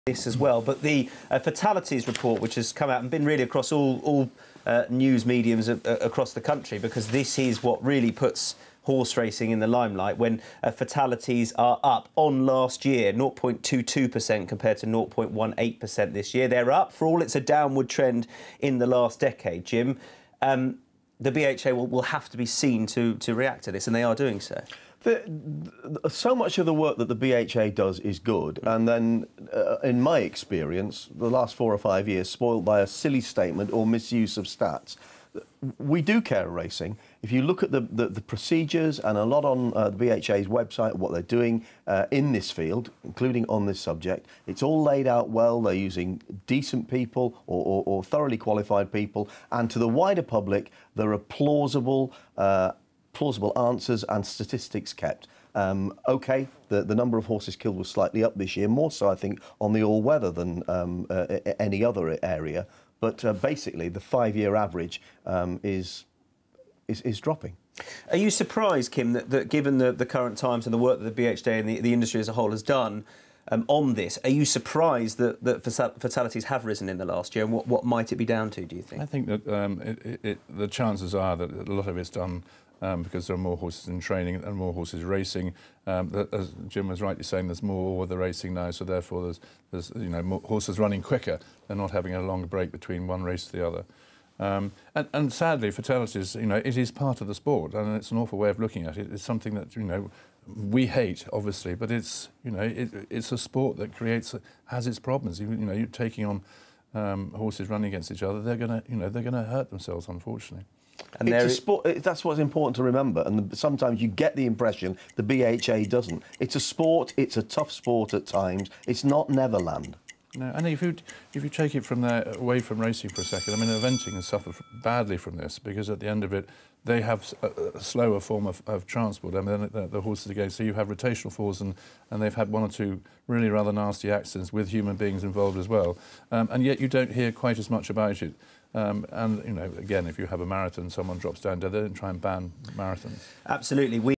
this as well, but the Fatalities report, which has come out and been really across all news mediums across the country, because this is what really puts horse racing in the limelight, when fatalities are up on last year, 0.22% compared to 0.18% this year. They're up. For all it's a downward trend in the last decade, Jim. The BHA will have to be seen to react to this, and they are doing so. So much of the work that the BHA does is good, and then, in my experience, the last 4 or 5 years spoiled by a silly statement or misuse of stats. We do care racing. If you look at the procedures and a lot on the BHA's website, what they're doing in this field, including on this subject, it's all laid out well. They're using decent people or thoroughly qualified people, and to the wider public, there are plausible answers and statistics kept. OK, the number of horses killed was slightly up this year, more so, I think, on the all-weather than any other area. But basically, the 5-year average is dropping. Are you surprised, Kim, that given the current times and the work that the BHA and the industry as a whole has done on this, are you surprised that fatalities have risen in the last year, and what might it be down to, do you think? I think that the chances are that a lot of it's done because there are more horses in training and more horses racing. As Jim was rightly saying, there's more with the racing now, so therefore there's more horses running quicker. They're not having a long break between one race to the other. And sadly, fatalities, it is part of the sport, and it's an awful way of looking at it. It's something that we hate, obviously, but it's it's a sport that has its problems. You're taking on horses running against each other. They're gonna hurt themselves, unfortunately. And it's a sport. That's what's important to remember. And sometimes you get the impression the BHA doesn't. It's a sport. It's a tough sport at times. It's not Neverland. No, and if you take it from there away from racing for a second, I mean, eventing has suffered badly from this, because at the end of it, they have a slower form of transport. I mean, the horses again. So you have rotational falls, and they've had 1 or 2 really rather nasty accidents with human beings involved as well. And yet you don't hear quite as much about it. And again, if you have a marathon, someone drops down dead, they don't try and ban marathons. Absolutely.